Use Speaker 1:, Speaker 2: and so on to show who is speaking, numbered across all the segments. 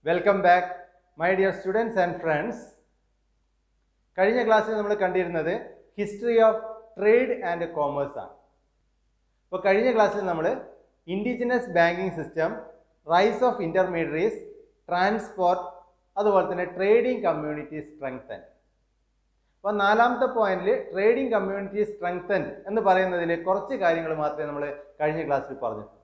Speaker 1: Welcome back my dear students and friends. കഴിഞ്ഞ ക്ലാസ്സിൽ നമ്മൾ കണ്ടിരുന്നത് history of trade and commerce ആണ്. അപ്പോൾ കഴിഞ്ഞ ക്ലാസ്സിൽ നമ്മൾ indigenous banking system, rise of intermediaries, transport, അതുപോലെ തന്നെ ട്രേഡിംഗ് കമ്മ്യൂണിറ്റി സ്ട്രെങ്തൻ. അപ്പോൾ നാലാമത്തെ പോയിന്റിൽ ട്രേഡിംഗ് കമ്മ്യൂണിറ്റി സ്ട്രെങ്തൻ എന്ന് പറയുന്നതിൽ കുറച്ച് കാര്യങ്ങൾ മാത്രമേ നമ്മൾ കഴിഞ്ഞ ക്ലാസ്സിൽ പറഞ്ഞിട്ടുള്ളൂ.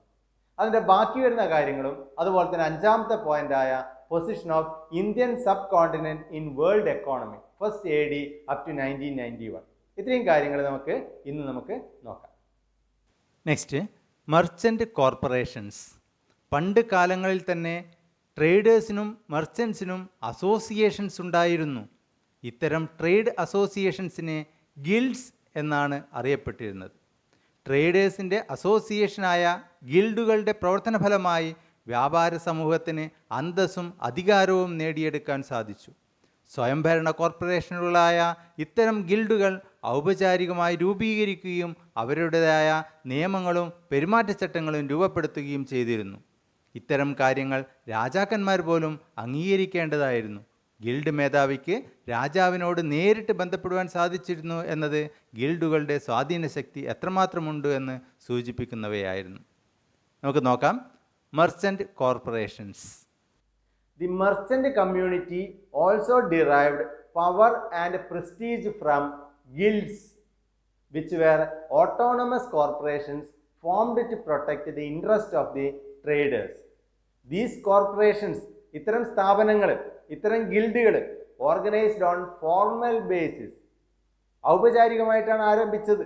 Speaker 1: അതിൻ്റെ ബാക്കി വരുന്ന കാര്യങ്ങളും അതുപോലെ തന്നെ അഞ്ചാമത്തെ പോയിന്റായ position of Indian subcontinent in world economy first AD up to 1991, ഇത്രയും കാര്യങ്ങൾ ഇന്ന് നമുക്ക് നോക്കാം.
Speaker 2: Next, merchant corporations. പണ്ട് കാലങ്ങളിൽ തന്നെ ട്രേഡേഴ്സിനും മർച്ചൻസിനും അസോസിയേഷൻസ് ഉണ്ടായിരുന്നു. ഇത്തരം ട്രേഡ് അസോസിയേഷൻസിനെ ഗിൽഡ്സ് എന്നാണ് അറിയപ്പെട്ടിരുന്നത്. ട്രേഡേഴ്സിൻ്റെ അസോസിയേഷനായ ഗിൽഡുകളുടെ പ്രവർത്തന ഫലമായി വ്യാപാര സമൂഹത്തിന് അന്തസ്സും അധികാരവും നേടിയെടുക്കാൻ സാധിച്ചു. സ്വയംഭരണ കോർപ്പറേഷനുകളായ ഇത്തരം ഗിൽഡുകൾ ഔപചാരികമായി രൂപീകരിക്കുകയും അവരുടേതായ നിയമങ്ങളും പെരുമാറ്റച്ചട്ടങ്ങളും രൂപപ്പെടുത്തുകയും ചെയ്തിരുന്നു. ഇത്തരം കാര്യങ്ങൾ രാജാക്കന്മാർ പോലും അംഗീകരിക്കേണ്ടതായിരുന്നു. ഗിൽഡ് മേധാവിക്ക് രാജാവിനോട് നേരിട്ട് ബന്ധപ്പെടുവാൻ സാധിച്ചിരുന്നു എന്നത് ഗിൽഡുകളുടെ സ്വാധീന ശക്തി എത്രമാത്രമുണ്ട് എന്ന് സൂചിപ്പിക്കുന്നവയായിരുന്നു. നമുക്ക് നോക്കാം merchant corporations.
Speaker 1: The merchant community also derived power and prestige from guilds, which were autonomous corporations formed to protect the interest of the traders. These corporations, ഇത്തരം സ്ഥാപനങ്ങൾ, ഇത്തരം ഗിൽഡുകൾ ഓർഗനൈസ്ഡ് ഓൺ ഫോർമൽ ബേസിസ്, ഔപചാരികമായിട്ടാണ് ആരംഭിച്ചത്.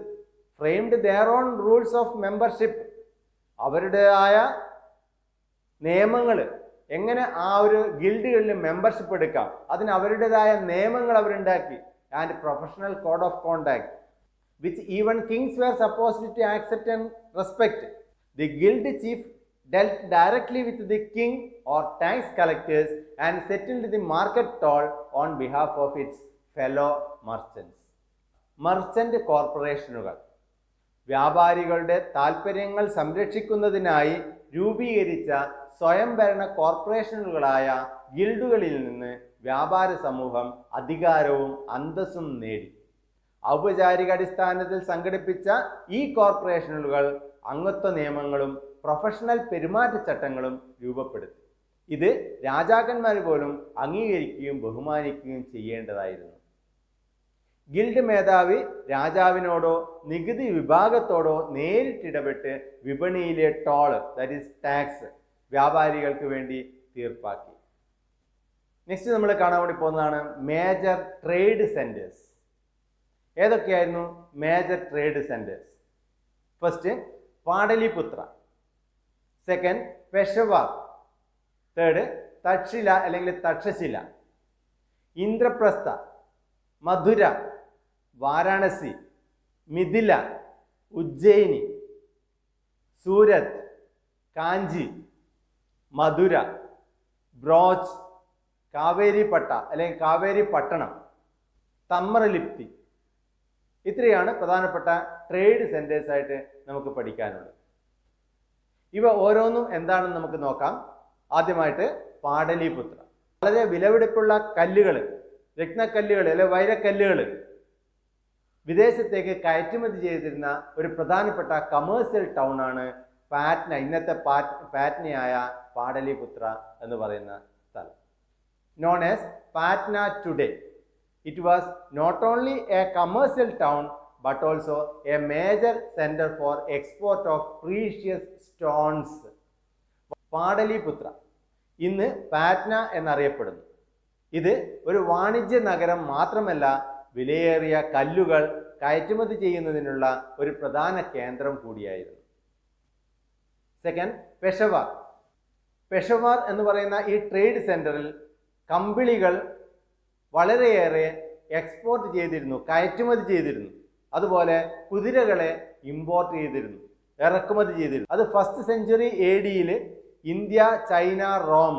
Speaker 1: Framed their own rules of membership, അവരുടേതായ നിയമങ്ങൾ, എങ്ങനെ ആ ഒരു ഗിൽഡുകളിൽ membership എടുക്കാം, അതിന് അവരുടേതായ നിയമങ്ങൾ അവരുണ്ടാക്കി. And professional code of contact which even kings were supposed to accept and respect. The guild chief dealt directly with the king or tax collectors and settled the market toll on behalf of its fellow merchants. Merchant കോർപ്പറേഷനുകൾ വ്യാപാരികളുടെ താൽപ്പര്യങ്ങൾ സംരക്ഷിക്കുന്നതിനായി രൂപീകരിച്ച സ്വയംഭരണ കോർപ്പറേഷനുകളായ ഗിൽഡുകളിൽ നിന്ന് വ്യാപാര സമൂഹം അധികാരവും അന്തസ്സും നേടി. ഔപചാരിക അടിസ്ഥാനത്തിൽ സംഘടിപ്പിച്ച ഈ കോർപ്പറേഷനുകൾ അംഗത്വ നിയമങ്ങളും പ്രൊഫഷണൽ പെരുമാറ്റച്ചട്ടങ്ങളും രൂപപ്പെടുത്തി. ഇത് രാജാക്കന്മാർ പോലും അംഗീകരിക്കുകയും ബഹുമാനിക്കുകയും ചെയ്യേണ്ടതായിരുന്നു. ഗിൽഡ് മേധാവി രാജാവിനോടോ നികുതി വിഭാഗത്തോടോ നേരിട്ടിടപെട്ട് വിപണിയിലെ ടോള്, ദാറ്റ് ഈസ് ടാക്സ്, വ്യാപാരികൾക്ക് വേണ്ടി തീർപ്പാക്കി. നെക്സ്റ്റ് നമ്മൾ കാണാൻ വേണ്ടി പോകുന്നതാണ് മേജർ ട്രേഡ് സെൻറ്റേഴ്സ്. ഏതൊക്കെയായിരുന്നു major trade centres? First Pataliputra, second Peshawar, third Takshashila അല്ലെങ്കിൽ തക്ഷശില, ഇന്ദ്രപ്രസ്ഥ, മധുര, വാരാണസി, മിഥില, ഉജ്ജയിനി, സൂരത്, കാഞ്ചി, മധുര, ബ്രോച്ച്, കാവേരിപ്പട്ട അല്ലെങ്കിൽ കാവേരി പട്ടണം, തമ്രലിപ്തി. ഇത്രയാണ് പ്രധാനപ്പെട്ട ട്രേഡ് സെൻറ്റേഴ്സ് ആയിട്ട് നമുക്ക് പഠിക്കാനുള്ളത്. ഇവ ഓരോന്നും എന്താണെന്ന് നമുക്ക് നോക്കാം. ആദ്യമായിട്ട് പാടലിപുത്ര. വളരെ വിലപിടിപ്പുള്ള കല്ലുകൾ, രത്നക്കല്ലുകൾ അല്ലെങ്കിൽ വൈരക്കല്ലുകൾ വിദേശത്തേക്ക് കയറ്റുമതി ചെയ്തിരുന്ന ഒരു പ്രധാനപ്പെട്ട കമേഴ്സ്യൽ ടൗൺ ആണ് പാറ്റ്ന. ഇന്നത്തെ പാറ്റ്നയായ പാടലിപുത്ര എന്ന് പറയുന്ന സ്ഥലം. Known as Patna today. It was not only a commercial town but also a major center for export of precious stones. Pataliputra ഇന്ന് പാറ്റ്ന എന്നറിയപ്പെടുന്നു. ഇത് ഒരു വാണിജ്യ നഗരം മാത്രമല്ല, വിലയേറിയ കല്ലുകൾ കയറ്റുമതി ചെയ്യുന്നതിനുള്ള ഒരു പ്രധാന കേന്ദ്രം കൂടിയായിരുന്നു. സെക്കൻഡ്, പെഷവാർ. പെഷവാർ എന്ന് പറയുന്ന ഈ ട്രേഡ് സെന്ററിൽ കമ്പിളികൾ വളരെയേറെ എക്സ്പോർട്ട് ചെയ്തിരുന്നു, കയറ്റുമതി ചെയ്തിരുന്നു. അതുപോലെ കുതിരകളെ ഇമ്പോർട്ട് ചെയ്തിരുന്നു, ഇറക്കുമതി ചെയ്തിരുന്നു. അത് first century AD India, China, Rome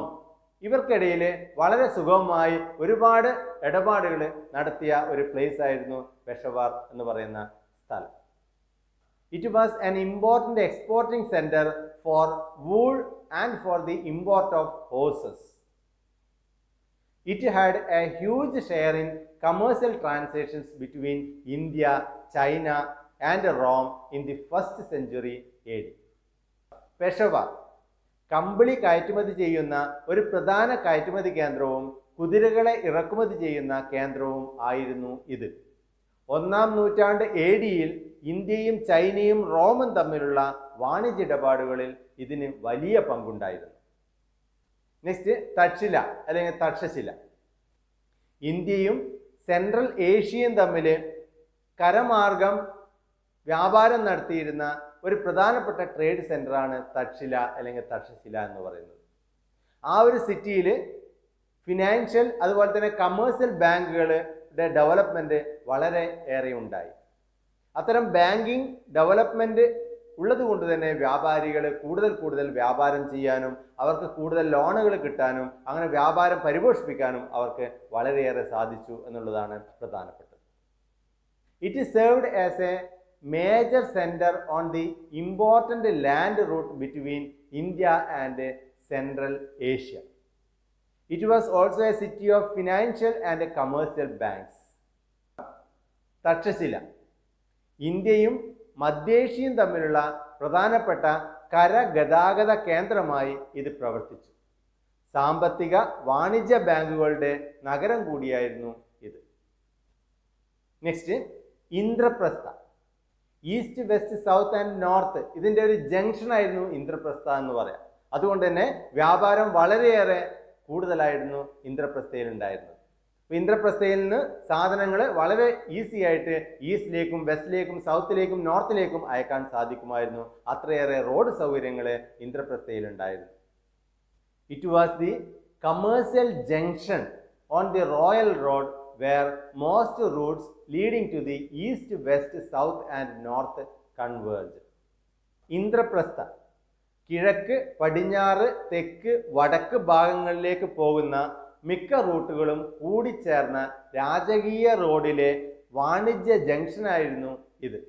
Speaker 1: ഇവർക്കിടയിൽ വളരെ സുഗമമായി ഒരുപാട് ഇടപാടുകൾ നടത്തിയ ഒരു പ്ലേസ് ആയിരുന്നു പെഷവാർ എന്ന് പറയുന്ന സ്ഥലം. It was an important exporting centre for wool and for the import of horses. It had a huge share in commercial transactions between India, China and Rome in the 1st century AD. Peshawar കമ്പിളി കയറ്റുമതി ചെയ്യുന്ന ഒരു പ്രധാന കയറ്റുമതി കേന്ദ്രവും കുതിരകളെ ഇറക്കുമതി ചെയ്യുന്ന കേന്ദ്രവും ആയിരുന്നു ഇത്. 1-ാം നൂറ്റാണ്ട് AD-യിൽ ഇന്ത്യയും ചൈനയും റോമും തമ്മിലുള്ള വാണിജ്യ ഇടപാടുകളിൽ ഇതിന് വലിയ പങ്കുണ്ടായിരുന്നു. നെക്സ്റ്റ് തക്ഷില അല്ലെങ്കിൽ തക്ഷശില. ഇന്ത്യയും സെൻട്രൽ ഏഷ്യയും തമ്മിൽ കരമാർഗം വ്യാപാരം നടത്തിയിരുന്ന ഒരു പ്രധാനപ്പെട്ട ട്രേഡ് സെൻ്ററാണ് തക്ഷില അല്ലെങ്കിൽ തക്ഷശില എന്ന് പറയുന്നത്. ആ ഒരു സിറ്റിയിൽ ഫിനാൻഷ്യൽ അതുപോലെ തന്നെ കമേഴ്സ്യൽ ബാങ്കുകളുടെ ഡെവലപ്മെൻറ്റ് വളരെ ഏറെ ഉണ്ടായി. അത്തരം ബാങ്കിങ് ഡെവലപ്മെൻറ്റ് ഉള്ളത് കൊണ്ട് തന്നെ വ്യാപാരികൾ കൂടുതൽ വ്യാപാരം ചെയ്യാനും അവർക്ക് കൂടുതൽ ലോണുകൾ കിട്ടാനും അങ്ങനെ വ്യാപാരം പരിപോഷിപ്പിക്കാനും അവർക്ക് വളരെയേറെ സാധിച്ചു എന്നുള്ളതാണ് പ്രധാനപ്പെട്ടത്. It is served as a major centre on the important land route between India and Central Asia. It was also a city of financial and commercial banks. Takshashila ഇന്ത്യയും മധ്യേഷ്യയും തമ്മിലുള്ള പ്രധാനപ്പെട്ട കരഗതാഗത കേന്ദ്രമായി ഇത് പ്രവർത്തിച്ചു. സാമ്പത്തിക വാണിജ്യ ബാങ്കുകളുടെ നഗരം കൂടിയായിരുന്നു ഇത്. Next Indraprastha. East, west, south and north ഇതിൻ്റെ ഒരു ജംഗ്ഷൻ ആയിരുന്നു ഇന്ദ്രപ്രസ്ഥ എന്ന് പറയാം. അതുകൊണ്ട് തന്നെ വ്യാപാരം വളരെയേറെ കൂടുതലായിരുന്നു ഇന്ദ്രപ്രസ്ഥയിൽ ഉണ്ടായിരുന്നത്. ഇന്ദ്രപ്രസ്ഥയിൽ നിന്ന് സാധനങ്ങൾ വളരെ ഈസി ആയിട്ട് ഈസ്റ്റിലേക്കും വെസ്റ്റിലേക്കും സൗത്തിലേക്കും നോർത്തിലേക്കും അയക്കാൻ സാധിക്കുമായിരുന്നു. അത്രയേറെ റോഡ് സൗകര്യങ്ങൾ ഇന്ദ്രപ്രസ്ഥയിൽ ഉണ്ടായിരുന്നു. It was the commercial junction on the royal road where most routes leading to the east, west, south and north converge. Indraprastha കിഴക്ക്, പടിഞ്ഞാറ്, തെക്ക്, വടക്ക് ഭാഗങ്ങളിലേക്ക് പോകുന്ന മിക്ക റൂട്ടുകളും കൂടിച്ചേർന്ന രാജകീയ റോഡിലെ വാണിജ്യ ജംഗ്ഷനായിരുന്നു ഇത്.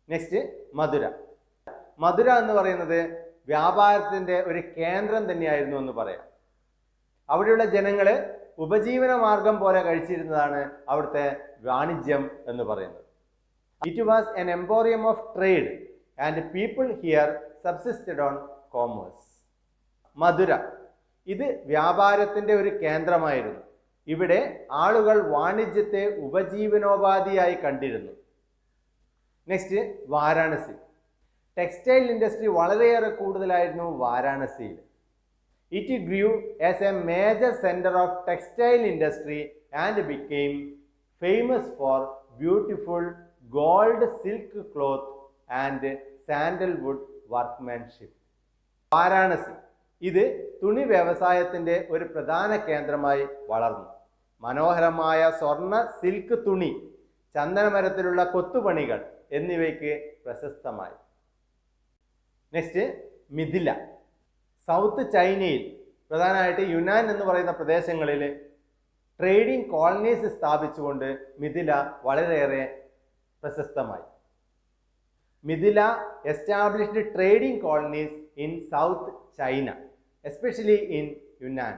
Speaker 1: നെക്സ്റ്റ് മധുര. മധുര എന്ന് പറയുന്നത് വ്യാപാരത്തിൻ്റെ ഒരു കേന്ദ്രം തന്നെയായിരുന്നു എന്ന് പറയാം. അവിടെയുള്ള ജനങ്ങൾ ഉപജീവന മാർഗം പോലെ കഴിച്ചിരുന്നതാണ് അവിടുത്തെ വാണിജ്യം എന്ന് പറയുന്നത്. It was an emporium of trade and people here subsisted on commerce. Mathura ഇത് വ്യാപാരത്തിൻ്റെ ഒരു കേന്ദ്രമായിരുന്നു. ഇവിടെ ആളുകൾ വാണിജ്യത്തെ ഉപജീവനോപാധിയായി കണ്ടിരുന്നു. നെക്സ്റ്റ് വാരാണസി. ടെക്സ്റ്റൈൽ ഇൻഡസ്ട്രി വളരെയേറെ കൂടുതലായിരുന്നു വാരാണസിയിൽ. It grew as a major centre of textile industry and became famous for beautiful gold silk cloth and sandalwood workmanship. Varanasi ഇത് തുണി വ്യവസായത്തിൻ്റെ ഒരു പ്രധാന കേന്ദ്രമായി വളർന്നു. മനോഹരമായ സ്വർണ്ണ സിൽക്ക് തുണി, ചന്ദനമരത്തിലുള്ള കൊത്തുപണികൾ എന്നിവയ്ക്ക് പ്രശസ്തമായി. നെക്സ്റ്റ് മിഥില. സൗത്ത് ചൈനയിൽ പ്രധാനമായിട്ട് യുനാൻ എന്ന് പറയുന്ന പ്രദേശങ്ങളിൽ ട്രേഡിംഗ് കോളനീസ് സ്ഥാപിച്ചുകൊണ്ട് മിഥില വളരെയേറെ പ്രശസ്തമായി. Mithila established trading colonies in South China, especially in Yunnan.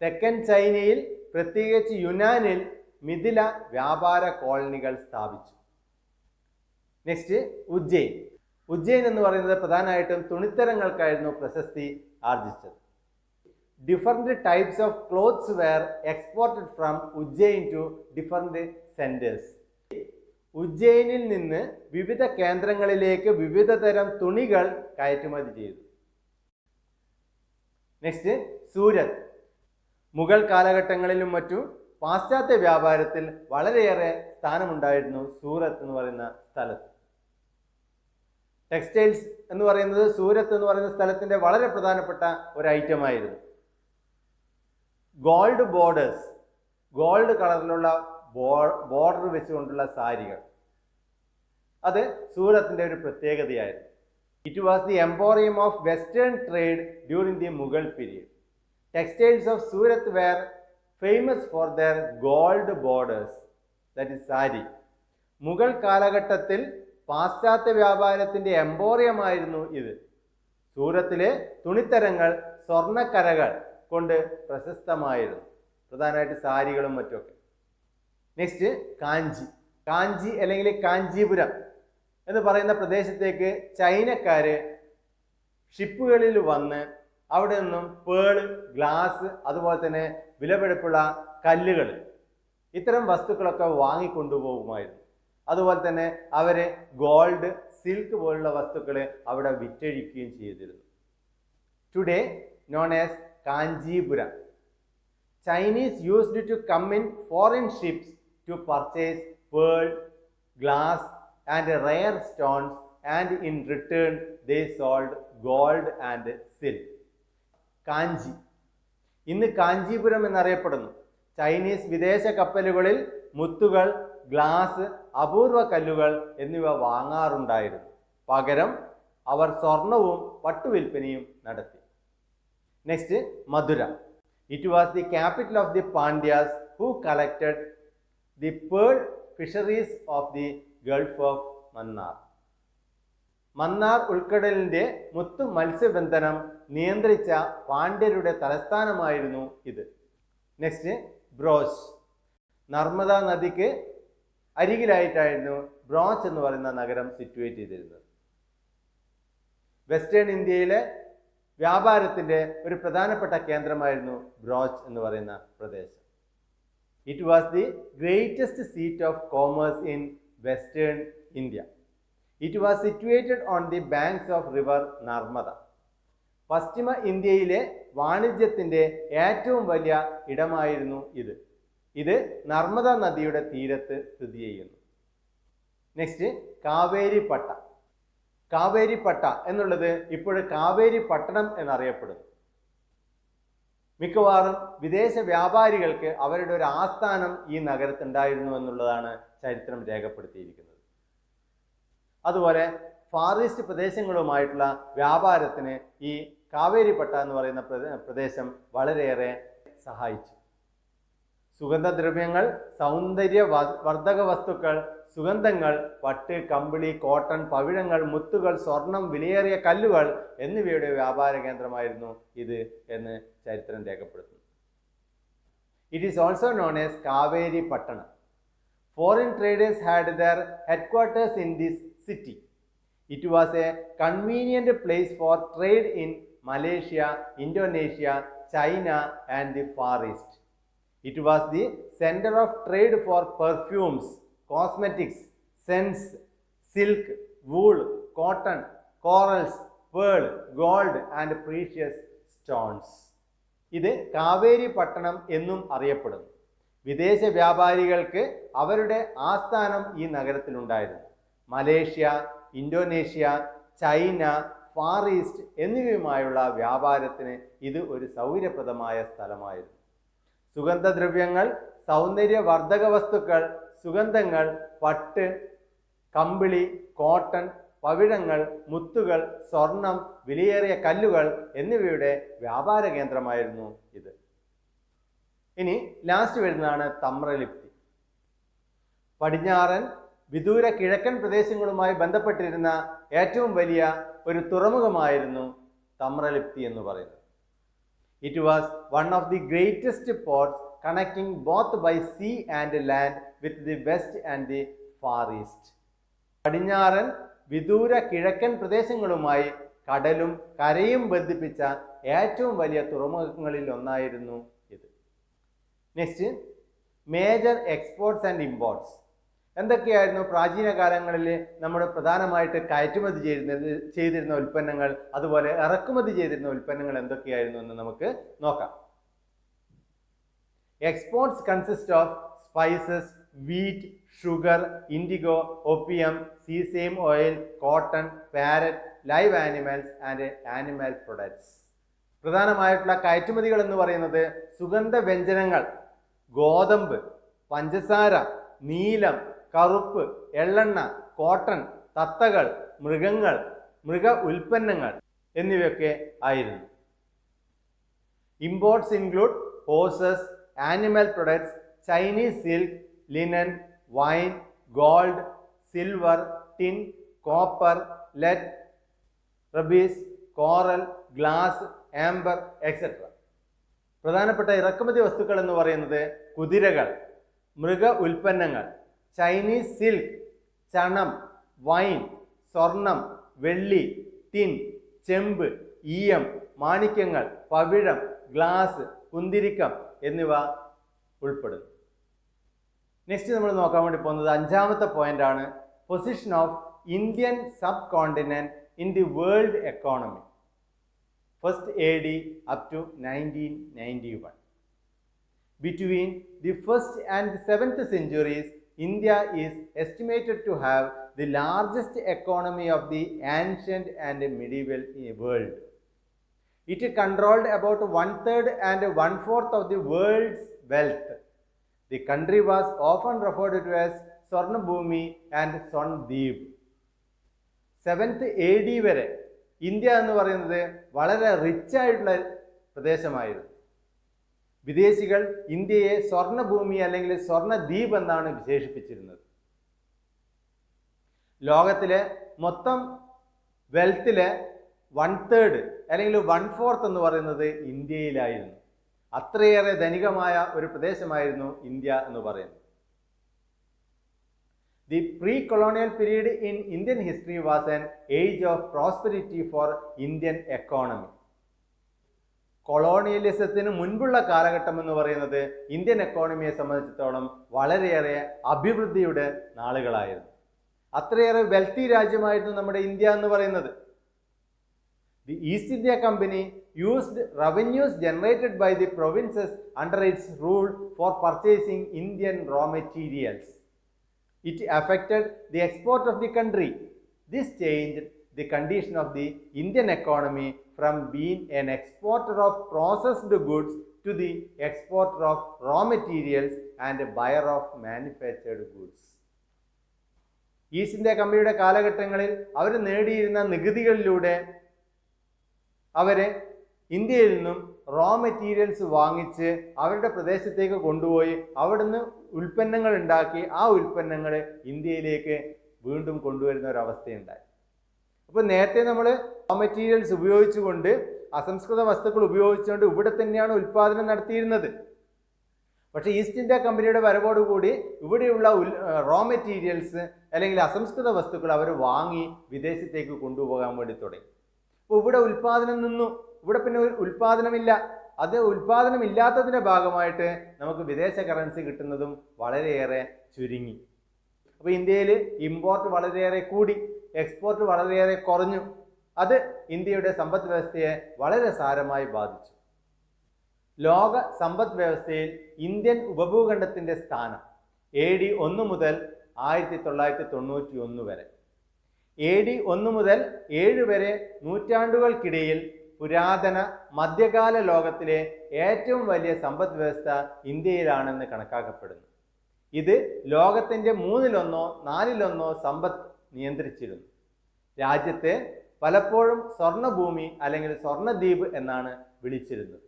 Speaker 1: തെക്കൻ ചൈനയിൽ പ്രത്യേകിച്ച് യുനാനിൽ മിഥില വ്യാപാര കോളനികൾ സ്ഥാപിച്ചു. നെക്സ്റ്റ് ഉജ്ജയിൻ. ഉജ്ജയിൻ എന്ന് പറയുന്നത് പ്രധാനമായിട്ടും തുണിത്തരങ്ങൾക്കായിരുന്നു പ്രശസ്തി ആർജിച്ചത്. Different types of clothes were exported from Ujjain to different centres. ഉജ്ജയിനിൽ നിന്ന് വിവിധ കേന്ദ്രങ്ങളിലേക്ക് വിവിധ തരം തുണികൾ കയറ്റുമതി ചെയ്തു. നെക്സ്റ്റ് സൂരത്ത്. മുഗൾ കാലഘട്ടങ്ങളിലും മറ്റും പാശ്ചാത്യ വ്യാപാരത്തിൽ വളരെയേറെ സ്ഥാനമുണ്ടായിരുന്നു സൂറത്ത് എന്ന് പറയുന്ന സ്ഥലത്ത്. ടെക്സ്റ്റൈൽസ് എന്ന് പറയുന്നത് സൂരത്ത് എന്ന് പറയുന്ന സ്ഥലത്തിൻ്റെ വളരെ പ്രധാനപ്പെട്ട ഒരു ഐറ്റമായിരുന്നു. ഗോൾഡ് ബോർഡേഴ്സ്, ഗോൾഡ് കളറിലുള്ള ബോർഡർ വെച്ചുകൊണ്ടുള്ള സാരികൾ, അത് സൂറത്തിൻ്റെ ഒരു പ്രത്യേകതയായിരുന്നു. It was the emporium of western trade during the Mughal period. Textiles of Surat were famous for their gold borders, that is sari. Mughal കാലഘട്ടത്തിൽ പാശ്ചാത്യ വ്യാപാരത്തിൻ്റെ എംപോറിയമായിരുന്നു ഇത്. സൂറത്തിലെ തുണിത്തരങ്ങൾ, സ്വർണ്ണക്കരകൾ കൊണ്ട് പ്രശസ്തമായിരുന്നു, പ്രധാനമായിട്ട് സാരികളും മറ്റുമൊക്കെ. നെക്സ്റ്റ് കാഞ്ചി. കാഞ്ചി അല്ലെങ്കിൽ കാഞ്ചീപുരം എന്ന് പറയുന്ന പ്രദേശത്തേക്ക് ചൈനക്കാര് ഷിപ്പുകളിൽ വന്ന് അവിടെ നിന്നും പേള്, ഗ്ലാസ്, അതുപോലെ തന്നെ വിലപിടിപ്പുള്ള കല്ലുകൾ, ഇത്തരം വസ്തുക്കളൊക്കെ വാങ്ങിക്കൊണ്ടുപോകുമായിരുന്നു. അതുപോലെ തന്നെ അവര് ഗോൾഡ്, സിൽക്ക് പോലുള്ള വസ്തുക്കൾ അവിടെ വിറ്റഴിക്കുകയും ചെയ്തിരുന്നു. Today known as Kanchipuram. Chinese used to come in foreign ships to purchase pearl, glass and rare stones, and in return they sold gold and silk. കാഞ്ചി ഇന്ന് കാഞ്ചീപുരം എന്നറിയപ്പെടുന്നു. ചൈനീസ് വിദേശ കപ്പലുകളിൽ മുത്തുകൾ, ഗ്ലാസ്, അപൂർവ കല്ലുകൾ എന്നിവ വാങ്ങാറുണ്ടായിരുന്നു. പകരം അവർ സ്വർണവും പട്ടുവിൽപ്പനയും നടത്തി. Next Madurai. It was the capital of the Pandyas who collected the pearl fisheries of the Gulf of Mannar. Mannar ഉൾക്കടലിന്റെ മുത്തു മത്സ്യബന്ധനം നിയന്ത്രിച്ച പാണ്ഡ്യരുടെ തലസ്ഥാനമായിരുന്നു ഇത്. നെക്സ്റ്റ് ബ്രോച്ച്. നർമ്മദ നദിക്ക് അരികിലായിട്ടായിരുന്നു ബ്രോച്ച് എന്ന് പറയുന്ന നഗരം സിറ്റുവേറ്റ് ചെയ്തിരുന്നത്. വെസ്റ്റേൺ ഇന്ത്യയിലെ വ്യാപാരത്തിന്റെ ഒരു പ്രധാനപ്പെട്ട കേന്ദ്രമായിരുന്നു ബ്രോച്ച് എന്ന് പറയുന്ന പ്രദേശം. It was the greatest seat of commerce in western India. It was situated on the banks of river Narmada. പശ്ചിമ ഇന്ത്യയിലെ വാണിജ്യത്തിന്റെ ഏറ്റവും വലിയ ഇടമായിരുന്നു ഇത്. ഇത് നർമ്മദ നദിയുടെ തീരത്ത് സ്ഥിതി ചെയ്യുന്നു. നെക്സ്റ്റ് കാവേരിപ്പട്ട. കാവേരിപ്പട്ട എന്നുള്ളത് ഇപ്പോൾ കാവേരി പട്ടണം എന്നറിയപ്പെടുന്നു. മിക്കവാറും വിദേശ വ്യാപാരികൾക്ക് അവരുടെ ഒരു ആസ്ഥാനം ഈ നഗരത്തുണ്ടായിരുന്നു എന്നുള്ളതാണ് ചരിത്രം രേഖപ്പെടുത്തിയിരിക്കുന്നത്. അതുപോലെ ഫാർ ഈസ്റ്റ് പ്രദേശങ്ങളുമായിട്ടുള്ള വ്യാപാരത്തിന് ഈ കാവേരിപ്പട്ട എന്ന് പറയുന്ന പ്രദേശം വളരെയേറെ സഹായിച്ചു. സുഗന്ധദ്രവ്യങ്ങൾ, സൗന്ദര്യ വർദ്ധക വസ്തുക്കൾ, സുഗന്ധങ്ങൾ, പട്ട്, കമ്പിളി, കോട്ടൺ, പവിഴങ്ങൾ, മുത്തുകൾ, സ്വർണം, വിലയേറിയ കല്ലുകൾ എന്നിവയുടെ വ്യാപാര കേന്ദ്രമായിരുന്നു ഇത് എന്ന് ചരിത്രം രേഖപ്പെടുത്തുന്നു. It is also known as Kaveri Pattanam. Foreign traders had their headquarters in this city. It was a convenient place for trade in Malaysia, Indonesia, China and the Far East. It was the center of trade for perfumes, cosmetics, scents, silk, wool, cotton, corals, pearl, gold and precious stones. ഇത് കാവേരി പട്ടണം എന്നും അറിയപ്പെടുന്നു. വിദേശ വ്യാപാരികൾക്ക് അവരുടെ ആസ്ഥാനം ഈ നഗരത്തിലുണ്ടായിരുന്നു. Malaysia, Indonesia, China, far east എന്നിവയുമായുള്ള വ്യാപാരത്തിന് ഇത് ഒരു സൗകര്യപ്രദമായ സ്ഥലമായിരുന്നു. സുഗന്ധദ്രവ്യങ്ങൾ, സൗന്ദര്യവർദ്ധക വസ്തുക്കൾ, സുഗന്ധങ്ങൾ, പട്ട്, കമ്പിളി, കോട്ടൺ, പവിഴങ്ങൾ, മുത്തുകൾ, സ്വർണം, വിലയേറിയ കല്ലുകൾ എന്നിവയുടെ വ്യാപാര കേന്ദ്രമായിരുന്നു ഇത്. ഇനി ലാസ്റ്റ് വരുന്നതാണ് തമ്രലിപ്തി. പടിഞ്ഞാറൻ വിദൂര കിഴക്കൻ പ്രദേശങ്ങളുമായി ബന്ധപ്പെട്ടിരുന്ന ഏറ്റവും വലിയ ഒരു തുറമുഖമായിരുന്നു തമ്രലിപ്തി എന്ന് പറയുന്നത്. It was one of the greatest ports connecting both by sea and land with the west and the far east. പടിഞ്ഞാറൻ വിദൂര കിഴക്കൻ പ്രദേശങ്ങളുമായി കടലും കരയും ബന്ധിപ്പിച്ച ഏറ്റവും വലിയ തുറമുഖങ്ങളിൽ ഒന്നായിരുന്നു ഇത്. Next major exports and imports. എന്തൊക്കെയായിരുന്നു പ്രാചീന കാലങ്ങളിൽ നമ്മൾ പ്രധാനമായിട്ട് കയറ്റുമതി ചെയ്തിരുന്ന ഉൽപ്പന്നങ്ങൾ, അതുപോലെ ഇറക്കുമതി ചെയ്തിരുന്ന ഉൽപ്പന്നങ്ങൾ എന്തൊക്കെയായിരുന്നു എന്ന് നമുക്ക് നോക്കാം. Exports consist of spices, wheat, sugar, indigo, opium, sesame oil, cotton, parrot, live animals and animal products. പ്രധാനമായിട്ടുള്ള കയറ്റുമതികൾ എന്ന് പറയുന്നത് സുഗന്ധ വ്യഞ്ജനങ്ങൾ, ഗോതമ്പ്, പഞ്ചസാര, നീലം, കറുപ്പ്, എള്ളെണ്ണ, കോട്ടൺ, തത്തകൾ, മൃഗങ്ങൾ, മൃഗ ഉൽപ്പന്നങ്ങൾ എന്നിവയൊക്കെ ആയിരുന്നു. Imports include horses, animal products, Chinese silk, linen, wine, gold, silver, tin, copper, lead, rubies, coral, glass, amber etcetera. പ്രധാനപ്പെട്ട ഇറക്കുമതി വസ്തുക്കൾ എന്ന് പറയുന്നത് കുതിരകൾ, മൃഗ ഉൽപ്പന്നങ്ങൾ, ചൈനീസ് സിൽക്ക്, ചണം, വൈൻ, സ്വർണം, വെള്ളി, ടിൻ, ചെമ്പ്, ഈയം, മാണിക്യങ്ങൾ, പവിഴം, ഗ്ലാസ്, കുന്തിരിക്കം എന്നിവ ഉൾപ്പെടുന്നു. നെക്സ്റ്റ് നമ്മൾ നോക്കാൻ വേണ്ടി പോകുന്നത് അഞ്ചാമത്തെ പോയിന്റ് ആണ്, position of Indian subcontinent in the world economy first AD up to 1991. Between the 1st and 7th centuries, India is estimated to have the largest economy of the ancient and medieval world. It controlled about 1/3 and 1/4 of the world's wealth. The country was often referred to as Swarnabhumi and Swarndeep. 7th AD വരെ India എന്ന് പറയുന്നത് വളരെ rich ആയിട്ടുള്ള പ്രദേശമായിരുന്നു. വിദേശികൾ ഇന്ത്യയെ സ്വർണഭൂമി അല്ലെങ്കിൽ സ്വർണദ്വീപ് എന്നാണ് വിശേഷിപ്പിച്ചിരുന്നത്. ലോകത്തിലെ മൊത്തം വെൽത്തിലെ 1/3 അല്ലെങ്കിൽ 1/4 എന്ന് പറയുന്നത് ഇന്ത്യയിലായിരുന്നു. അത്രയേറെ ധനികമായ ഒരു പ്രദേശമായിരുന്നു ഇന്ത്യ എന്ന് പറയുന്നത്. The pre-colonial period in Indian history was an age of prosperity for Indian economy. കൊളോണിയലിസത്തിന് മുൻപുള്ള കാലഘട്ടം എന്ന് പറയുന്നത് ഇന്ത്യൻ എക്കോണമിയെ സംബന്ധിച്ചിടത്തോളം വളരെയേറെ അഭിവൃദ്ധിയുടെ നാളുകളായിരുന്നു. അത്രയേറെ വെൽത്തി രാജ്യമായിരുന്നു നമ്മുടെ ഇന്ത്യ എന്ന് പറയുന്നത്. The East India Company used revenues generated by the provinces under its rule for purchasing Indian raw materials. It affected the export of the country. This changed the condition of the Indian economy from being an exporter of processed goods to the exporter of raw materials and a buyer of manufactured goods. East India കമ്പനിയുടെ കാലഘട്ടങ്ങളിൽ അവർ നേടിയിരുന്ന നികുതികളിലൂടെ അവരെ ഇന്ത്യയിൽ നിന്നും raw materials വാങ്ങിച്ച് അവരുടെ പ്രദേശത്തേക്ക് കൊണ്ടുപോയി അവിടുന്ന് ഉൽപ്പന്നങ്ങൾ ഉണ്ടാക്കി ആ ഉൽപ്പന്നങ്ങൾ ഇന്ത്യയിലേക്ക് വീണ്ടും കൊണ്ടുവരുന്ന ഒരു അവസ്ഥയുണ്ടായി. അപ്പോൾ നേരത്തെ നമ്മൾ റോ മെറ്റീരിയൽസ് ഉപയോഗിച്ചുകൊണ്ട് അസംസ്കൃത വസ്തുക്കൾ ഉപയോഗിച്ചുകൊണ്ട് ഇവിടെ തന്നെയാണ് ഉൽപ്പാദനം നടത്തിയിരുന്നത്. പക്ഷേ ഈസ്റ്റ് ഇന്ത്യ കമ്പനിയുടെ വരവോടുകൂടി ഇവിടെയുള്ള റോ മെറ്റീരിയൽസ് അല്ലെങ്കിൽ അസംസ്കൃത വസ്തുക്കൾ അവർ വാങ്ങി വിദേശത്തേക്ക് കൊണ്ടുപോകാൻ വേണ്ടി തുടങ്ങി. അപ്പോൾ ഇവിടെ ഉൽപ്പാദനം നിന്നു. ഇവിടെ പിന്നെ ഉൽപ്പാദനമില്ല. അത് ഉൽപ്പാദനമില്ലാത്തതിൻ്റെ ഭാഗമായിട്ട് നമുക്ക് വിദേശ കറൻസി കിട്ടുന്നതും വളരെയേറെ ചുരുങ്ങി. അപ്പോൾ ഇന്ത്യയിൽ ഇമ്പോർട്ട് വളരെയേറെ കൂടി, എക്സ്പോർട്ട് വളരെയേറെ കുറഞ്ഞു. അത് ഇന്ത്യയുടെ സമ്പദ് വ്യവസ്ഥയെ വളരെ സാരമായി ബാധിച്ചു. ലോക സമ്പദ് വ്യവസ്ഥയിൽ ഇന്ത്യൻ ഉപഭൂഖണ്ഡത്തിൻ്റെ സ്ഥാനം AD 1 മുതൽ 1991 വരെ, AD 1 മുതൽ 7 വരെ നൂറ്റാണ്ടുകൾക്കിടയിൽ പുരാതന മധ്യകാല ലോകത്തിലെ ഏറ്റവും വലിയ സമ്പദ് വ്യവസ്ഥ ഇന്ത്യയിലാണെന്ന് കണക്കാക്കപ്പെടുന്നു. ഇത് ലോകത്തിൻ്റെ 1/3 4/1 സമ്പത്ത് നിയന്ത്രിച്ചിരുന്നു. രാജ്യത്തെ പലപ്പോഴും സ്വർണഭൂമി അല്ലെങ്കിൽ സ്വർണദ്വീപ് എന്നാണ് വിളിച്ചിരുന്നത്.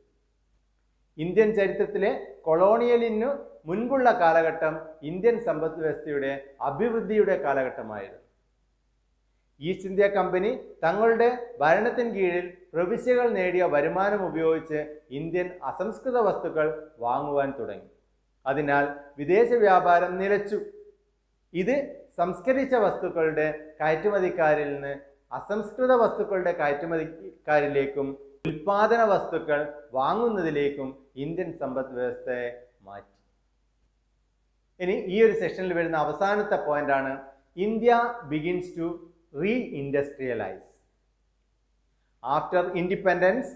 Speaker 1: ഇന്ത്യൻ ചരിത്രത്തിലെ കൊളോണിയലിനു മുൻപുള്ള കാലഘട്ടം ഇന്ത്യൻ സമ്പദ് വ്യവസ്ഥയുടെ അഭിവൃദ്ധിയുടെ കാലഘട്ടമായിരുന്നു. ഈസ്റ്റ് ഇന്ത്യ കമ്പനി തങ്ങളുടെ ഭരണത്തിന് കീഴിൽ പ്രവിശ്യകൾ നേടിയ വരുമാനം ഉപയോഗിച്ച് ഇന്ത്യൻ അസംസ്കൃത വസ്തുക്കൾ വാങ്ങുവാൻ തുടങ്ങി. അതിനാൽ വിദേശ വ്യാപാരം നിലച്ചു. ഇത് സംസ്കരിച്ച വസ്തുക്കളുടെ കയറ്റുമതിക്കാരിൽ നിന്ന് അസംസ്കൃത വസ്തുക്കളുടെ കയറ്റുമതിക്കാരിലേക്കും ഉൽപാദന വസ്തുക്കൾ വാങ്ങുന്നതിലേക്കും ഇന്ത്യൻ സമ്പദ് വ്യവസ്ഥയെ മാറ്റി. ഇനി ഈ ഒരു സെഷനിൽ വരുന്ന അവസാനത്തെ പോയിന്റാണ്, India begins to re-industrialize. After independence,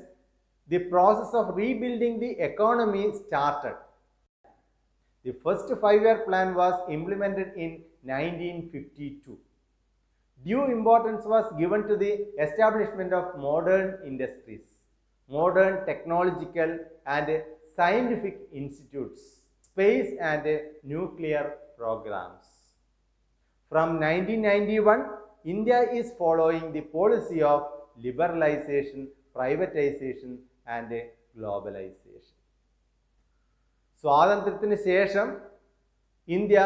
Speaker 1: the process of rebuilding the economy started. The first 5-year plan was implemented in 1952. Due importance was given to the establishment of modern industries, modern technological and scientific institutes, space and nuclear programs. From 1991, India is following the policy of liberalization, privatization and globalization. സ്വാതന്ത്ര്യത്തിന് ശേഷം India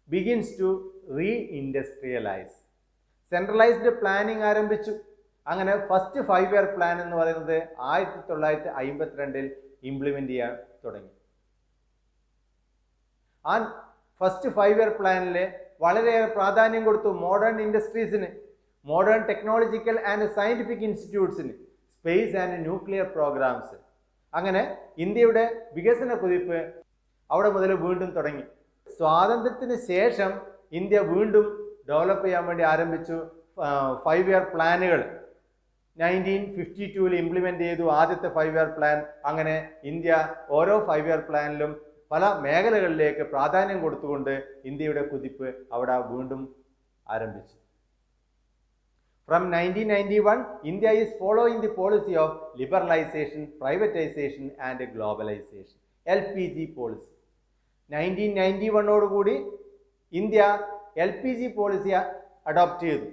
Speaker 1: begins to reindustrialise. Centralised planning ആരംഭിച്ചു. അങ്ങനെ first 5 year plan എന്ന് പറയുന്നത് 1952 implement ചെയ്യാൻ തുടങ്ങി. ആ first 5 year പ്ലാനിൽ വളരെയേറെ പ്രാധാന്യം കൊടുത്തു മോഡേൺ ഇൻഡസ്ട്രീസിന്, മോഡേൺ ടെക്നോളജിക്കൽ ആൻഡ് സയന്റിഫിക് ഇൻസ്റ്റിറ്റ്യൂട്ട്സിന്, സ്പേസ് ആൻഡ് ന്യൂക്ലിയർ പ്രോഗ്രാംസ്. അങ്ങനെ ഇന്ത്യയുടെ വികസന കുതിപ്പ് അവിടെ മുതൽ വീണ്ടും തുടങ്ങി. സ്വാതന്ത്ര്യത്തിന് ശേഷം ഇന്ത്യ വീണ്ടും ഡെവലപ്പ് ചെയ്യാൻ വേണ്ടി ആരംഭിച്ചു 5 ഇയർ പ്ലാനുകൾ. 1952 ഇംപ്ലിമെന്റ് ചെയ്തു ആദ്യത്തെ 5 ഇയർ പ്ലാൻ. അങ്ങനെ ഇന്ത്യ ഓരോ 5 ഇയർ പ്ലാനിലും പല മേഖലകളിലേക്ക് പ്രാധാന്യം കൊടുത്തുകൊണ്ട് ഇന്ത്യയുടെ കുതിപ്പ് അവിടെ വീണ്ടും ആരംഭിച്ചു. From 1991, India is following the policy of liberalization, privatization and globalization, LPG policy. 1991 India LPG policy adopt ചെയ്തു.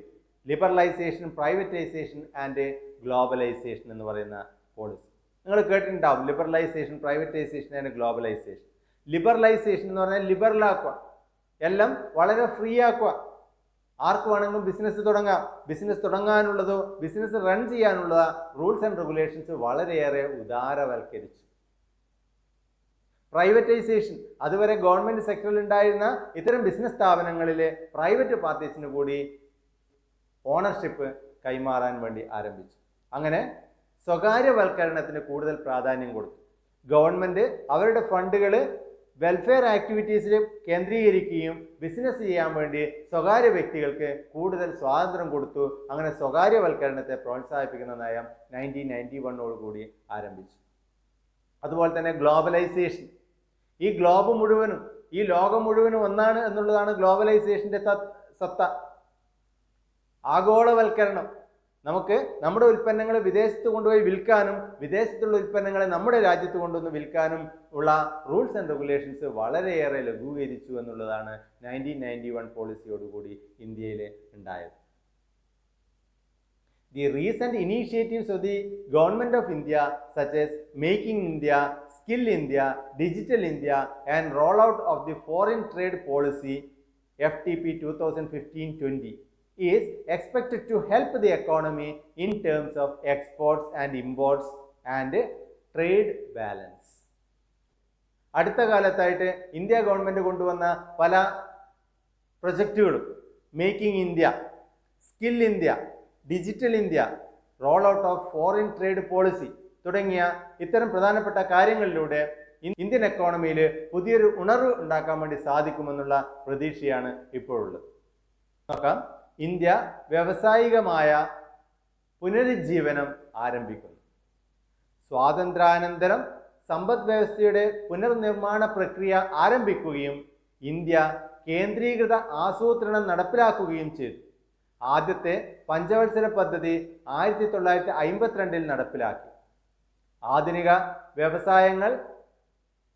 Speaker 1: ലിബറലൈസേഷൻ, പ്രൈവറ്റൈസേഷൻ ആൻഡ് ഗ്ലോബലൈസേഷൻ എന്ന് പറയുന്ന പോളിസി നിങ്ങൾ കേട്ടിട്ടുണ്ടാവും. Liberalisation, privatisation and globalisation. Liberalisation എന്ന് പറഞ്ഞാൽ ലിബറലാക്കുക, എല്ലാം വളരെ ഫ്രീ ആക്കുക. ആർക്ക് വേണമെങ്കിലും ബിസിനസ് തുടങ്ങാം. ബിസിനസ് തുടങ്ങാനുള്ളതോ ബിസിനസ് റൺ ചെയ്യാനുള്ള റൂൾസ് ആൻഡ് റെഗുലേഷൻസ് വളരെയേറെ ഉദാരവൽക്കരിച്ചു. പ്രൈവറ്റൈസേഷൻ, അതുവരെ ഗവൺമെന്റ് സെക്ടറിൽ ഉണ്ടായിരുന്ന ഇത്തരം ബിസിനസ് സ്ഥാപനങ്ങളിലെ പ്രൈവറ്റ് പാർട്ടീസിന് കൂടി ഓണർഷിപ്പ് കൈമാറാൻ വേണ്ടി ആരംഭിച്ചു. അങ്ങനെ സ്വകാര്യവൽക്കരണത്തിന് കൂടുതൽ പ്രാധാന്യം കൊടുത്തു. ഗവൺമെന്റ് അവരുടെ ഫണ്ടുകൾ വെൽഫെയർ ആക്ടിവിറ്റീസിൽ കേന്ദ്രീകരിക്കുകയും ബിസിനസ് ചെയ്യാൻ വേണ്ടി സ്വകാര്യ വ്യക്തികൾക്ക് കൂടുതൽ സ്വാതന്ത്ര്യം കൊടുത്തു. അങ്ങനെ സ്വകാര്യവൽക്കരണത്തെ പ്രോത്സാഹിപ്പിക്കുന്ന നയം 1991 ആരംഭിച്ചു. അതുപോലെ തന്നെ ഗ്ലോബലൈസേഷൻ, ഈ ഗ്ലോബ് മുഴുവനും, ഈ ലോകം മുഴുവനും ഒന്നാണ് എന്നുള്ളതാണ് ഗ്ലോബലൈസേഷന്റെ സത്ത. ആഗോളവൽക്കരണം, നമുക്ക് നമ്മുടെ ഉൽപ്പന്നങ്ങൾ വിദേശത്ത് കൊണ്ടുപോയി വിൽക്കാനും വിദേശത്തുള്ള ഉൽപ്പന്നങ്ങളെ നമ്മുടെ രാജ്യത്ത് കൊണ്ടുവന്ന് വിൽക്കാനും ഉള്ള റൂൾസ് ആൻഡ് റെഗുലേഷൻസ് വളരെയേറെ ലഘൂകരിച്ചു എന്നുള്ളതാണ് 1991 പോളിസിയോടുകൂടി ഇന്ത്യയിൽ ഉണ്ടായത്. The recent initiatives of the Government of India, such as Making India, Skill India, Digital India, and rollout of the Foreign Trade Policy (FTP 2015-20), is expected to help the economy in terms of exports and imports and trade balance. അടുത്ത കാലത്തായിട്ട് India government കൊണ്ടുവന്ന പല പ്രൊജക്റ്റുകളും making India, skill India, digital India, roll out of foreign trade policy തുടങ്ങിയ ഇത്തരം പ്രധാനപ്പെട്ട കാര്യങ്ങളിലൂടെ Indian എക്കോണമിയിൽ പുതിയൊരു ഉണർവ് ഉണ്ടാക്കാൻ വേണ്ടി സാധിക്കുമെന്നുള്ള പ്രതീക്ഷയാണ് ഇപ്പോഴുള്ളത്. നോക്കാം, ഇന്ത്യ വ്യാവസായികമായ പുനരുജ്ജീവനം ആരംഭിക്കുന്നു. സ്വാതന്ത്ര്യാനന്തരം സമ്പദ് വ്യവസ്ഥയുടെ പുനർനിർമ്മാണ പ്രക്രിയ ആരംഭിക്കുകയും ഇന്ത്യ കേന്ദ്രീകൃത ആസൂത്രണം നടപ്പിലാക്കുകയും ചെയ്തു. ആദ്യത്തെ പഞ്ചവത്സര പദ്ധതി 1952 നടപ്പിലാക്കി. ആധുനിക വ്യവസായങ്ങൾ,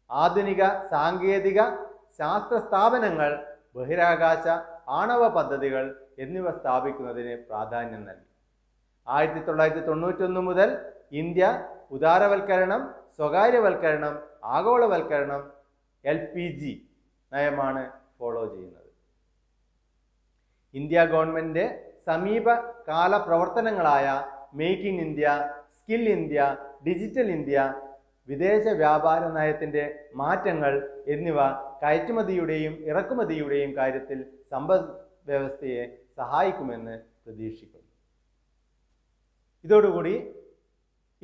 Speaker 1: ആധുനിക സാങ്കേതിക ശാസ്ത്ര സ്ഥാപനങ്ങൾ, ബഹിരാകാശ ആണവ പദ്ധതികൾ എന്നിവ സ്ഥാപിക്കുന്നതിന് പ്രാധാന്യം നൽകി. 1991 മുതൽ ഇന്ത്യ ഉദാരവൽക്കരണം, സ്വകാര്യവൽക്കരണം, ആഗോളവൽക്കരണം, LPG നയമാണ് ഫോളോ ചെയ്യുന്നത്. ഇന്ത്യ ഗവൺമെന്റ് സമീപകാല പ്രവർത്തനങ്ങളായ making India, skill India, digital India, വിദേശ വ്യാപാര നയത്തിന്റെ മാറ്റങ്ങൾ എന്നിവ കയറ്റുമതിയുടെയും ഇറക്കുമതിയുടെയും കാര്യത്തിൽ സമ്പദ് വ്യവസ്ഥയെ സഹായിക്കുമെന്ന് പ്രതീക്ഷിക്കുന്നു. ഇതോടുകൂടി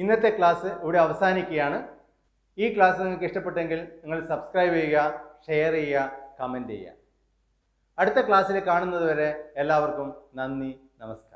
Speaker 1: ഇന്നത്തെ ക്ലാസ് ഇവിടെ അവസാനിക്കുകയാണ്. ഈ ക്ലാസ് നിങ്ങൾക്ക് ഇഷ്ടപ്പെട്ടെങ്കിൽ നിങ്ങൾ സബ്സ്ക്രൈബ് ചെയ്യുക, ഷെയർ ചെയ്യുക, കമൻറ്റ് ചെയ്യുക. അടുത്ത ക്ലാസ്സിൽ കാണുന്നത് വരെ എല്ലാവർക്കും നന്ദി, നമസ്കാരം.